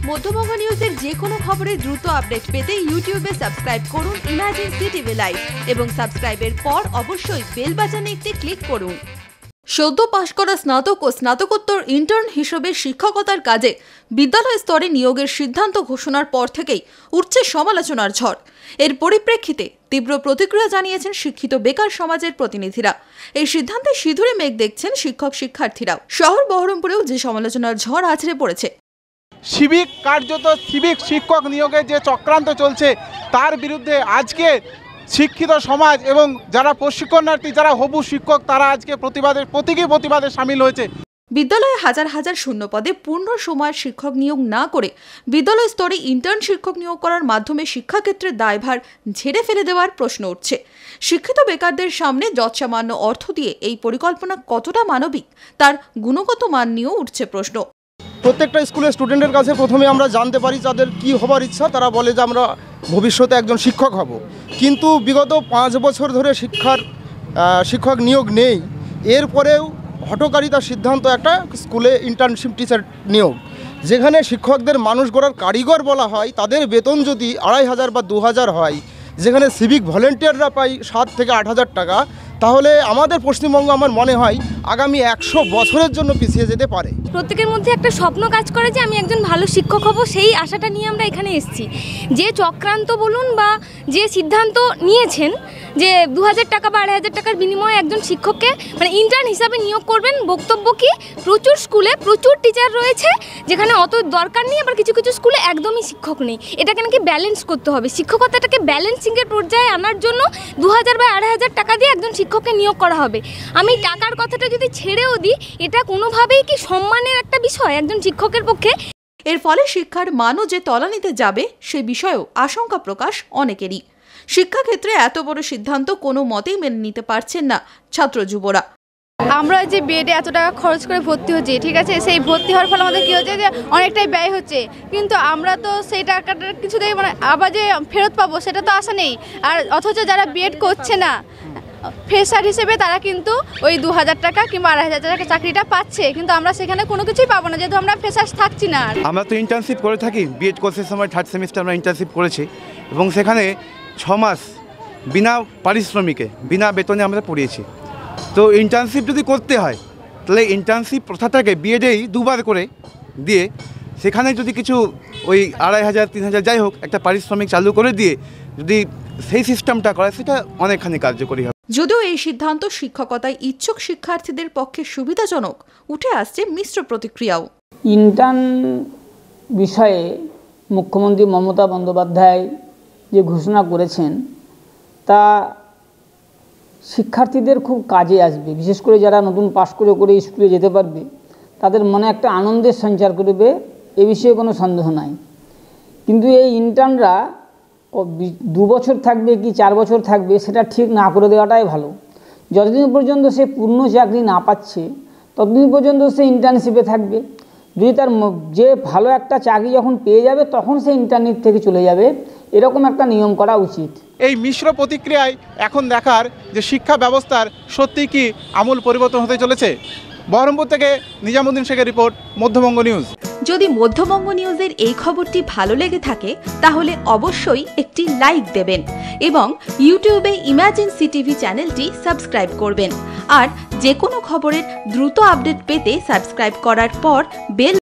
মধ্যবঙ্গ নিউজের যে কোনো খবরের দ্রুত আপডেট পেতে ইউটিউবে সাবস্ক্রাইব করুন ইমার্জেন্সি টিভি লাইভ এবং সাবস্ক্রাইবের পর অবশ্যই বেল বাটনে একটি ক্লিক করুন। সদ্য পাশ করা স্নাতক ও স্নাতকোত্তর ইন্টার্ন হিসেবে শিক্ষকতার কাজে বিদ্যালয় স্তরে নিয়োগের সিদ্ধান্ত ঘোষণার পর থেকেই উঠছে সমালোচনার ঝড়। এর পরিপ্রেক্ষিতে তীব্র প্রতিক্রিয়া জানিয়েছেন শিক্ষিত বেকার সমাজের প্রতিনিধিরা। এই সিদ্ধান্তে সিঁদুরে মেঘ দেখছেন শিক্ষক শিক্ষার্থীরাও। শহর বহরমপুরেও যে সমালোচনার ঝড় আছড়ে পড়েছে। কার্যত সিভিক শিক্ষক নিয়োগের যে চক্রান্ত চলছে তার বিরুদ্ধে আজকে শিক্ষিত সমাজ এবং যারা প্রশিক্ষণার্থী, যারা হবু শিক্ষক, তারা আজকে প্রতিবাদে সামিল হয়েছে। বিদ্যালয়ে হাজার হাজার শূন্য পদে পূর্ণ সময়ের শিক্ষক নিয়োগ না করে বিদ্যালয় স্তরে ইন্টার্ন শিক্ষক নিয়োগ করার মাধ্যমে শিক্ষাক্ষেত্রের দায়ভার ঝেড়ে ফেলে দেওয়ার প্রশ্ন উঠছে। শিক্ষিত বেকারদের সামনে যৎসামান্য অর্থ দিয়ে এই পরিকল্পনা কতটা মানবিক তার গুণগত মান নিয়েও উঠছে প্রশ্ন। প্রত্যেকটা স্কুলের স্টুডেন্টের কাছে প্রথমে আমরা জানতে পারি তাদের কি হবার ইচ্ছা। তারা বলে যে আমরা ভবিষ্যতে একজন শিক্ষক হব, কিন্তু বিগত 5 বছর ধরে শিক্ষক নিয়োগ নেই। এরপরেও হঠকারিতার সিদ্ধান্ত একটা স্কুলে ইন্টার্নশিপ টিচার নিয়োগ, যেখানে শিক্ষকদের মানুষ গড়ার কারিগর বলা হয়, তাদের বেতন যদি 2500 বা 2000 হয়, যেখানে সিভিক ভলেন্টিয়াররা পায় 7 থেকে 8000 টাকা, তাহলে আমাদের পশ্চিমবঙ্গ আমার মনে হয় আগামী 100 বছরের জন্য পিছিয়ে যেতে পারে। প্রত্যেকের মধ্যে একটা স্বপ্ন কাজ করে যে আমি একজন ভালো শিক্ষক হব, সেই আশাটা নিয়ে আমরা এখানে এসেছি। যে চক্রান্ত বলুন বা যে সিদ্ধান্ত নিয়েছেন যে 2000 টাকা বা 2500 টাকার বিনিময়ে একজন শিক্ষককে ইন্টার্ন হিসাবে নিয়োগ করবেন, বক্তব্য কি প্রচুর স্কুলে প্রচুর টিচার রয়েছে যেখানে অত দরকার নেই, আবার কিছু কিছু স্কুলে একদমই শিক্ষক নেই। এটাকে নাকি ব্যালেন্স করতে হবে, শিক্ষকতাটাকে ব্যালেন্সিংয়ের পর্যায়ে আনার জন্য 2000 বা 2500 টাকা দিয়ে একজন শিক্ষককে নিয়োগ করা হবে। আমি টাকার কথাটা যদি ছেড়েও দিই, এটা কোনোভাবেই কি সম্মানের একটা বিষয় একজন শিক্ষকের পক্ষে? এর ফলে শিক্ষার মানও যে তলানিতে যাবে সে বিষয়েও আশঙ্কা প্রকাশ অনেকেরই। শিক্ষাক্ষেত্রে এত বড় সিদ্ধান্ত কোনো মতেই মেনে নিতে পারছেন না ছাত্র যুবরা। আমরা যে বিএডে এত টাকা খরচ করে ভর্তি হচ্ছি, ঠিক আছে, সেই ভর্তি হওয়ার ফলে আমাদের কী হচ্ছে যে অনেকটাই ব্যয় হচ্ছে, কিন্তু আমরা তো সেই টাকাটা কিছুতেই আবার যে ফেরত পাবো সেটা তো আশা নেই। আর অথচ যারা বিএড করছে না ফ্রেশার হিসেবে তারা কিন্তু ওই 2000 টাকা কিংবা 2500 টাকা চাকরিটা পাচ্ছে, কিন্তু আমরা সেখানে কোনো কিছুই পাবো না যেহেতু আমরা ফ্রেশার থাকছি না। আমরা তো ইন্টার্নশিপ করে থাকি, বিএড কোর্সের সময় 3rd সেমিস্টার আমরা ইন্টার্নশিপ করেছি এবং সেখানে 6 মাস বিনা পারিশ্রমিকে বিনা বেতনে আমরা পড়িয়েছি। তো ইন্টার্নশিপ যদি করতে হয় তাহলে ইন্টার্নশিপ প্রথাটাকে বিএডেই 2 বার করে দিয়ে সেখানে যদি কিছু ওই 2500 3000 যাই হোক একটা পারিশ্রমিক চালু করে দিয়ে যদি সেই সিস্টেমটা করে, সেটা অনেকখানি কার্যকরী হবে। যদিও এই সিদ্ধান্ত শিক্ষকতায় ইচ্ছুক শিক্ষার্থীদের পক্ষে সুবিধাজনক, উঠে আসছে মিশ্র প্রতিক্রিয়াও। ইন্টার্ন বিষয়ে মুখ্যমন্ত্রী মমতা বন্দ্যোপাধ্যায় যে ঘোষণা করেছেন তা শিক্ষার্থীদের খুব কাজে আসবে। বিশেষ করে যারা নতুন পাশ করে স্কুলে যেতে পারবে তাদের মনে একটা আনন্দের সঞ্চার করবে, এ বিষয়ে কোনো সন্দেহ নাই। কিন্তু এই ইন্টার্নরা 2 বছর থাকবে কি 4 বছর থাকবে সেটা ঠিক না করে দেওয়াটাই ভালো। যতদিন পর্যন্ত সে পূর্ণ চাকরি না পাচ্ছে ততদিন পর্যন্ত সে ইন্টার্নশিপে থাকবে। যদি তার যে ভালো একটা চাকরি যখন পেয়ে যাবে তখন সে ইন্টার্নশিপ থেকে চলে যাবে, এরকম একটা নিয়ম করা উচিত। এই মিশ্র প্রতিক্রিয়ায় এখন দেখার যে শিক্ষা ব্যবস্থার সত্যি কি আমূল পরিবর্তন হতে চলেছে। বহরমপুর থেকে নিজামুদ্দিন শেখের রিপোর্ট, মধ্যবঙ্গ নিউজ। যদি মধ্যবঙ্গ নিউজের এই খবরটি ভালো লেগে থাকে তাহলে অবশ্যই একটি লাইক দেবেন এবং ইউটিউবে ইমার্জেন্সি টিভি চ্যানেলটি সাবস্ক্রাইব করবেন। আর যে কোনো খবরের দ্রুত আপডেট পেতে সাবস্ক্রাইব করার পর বেল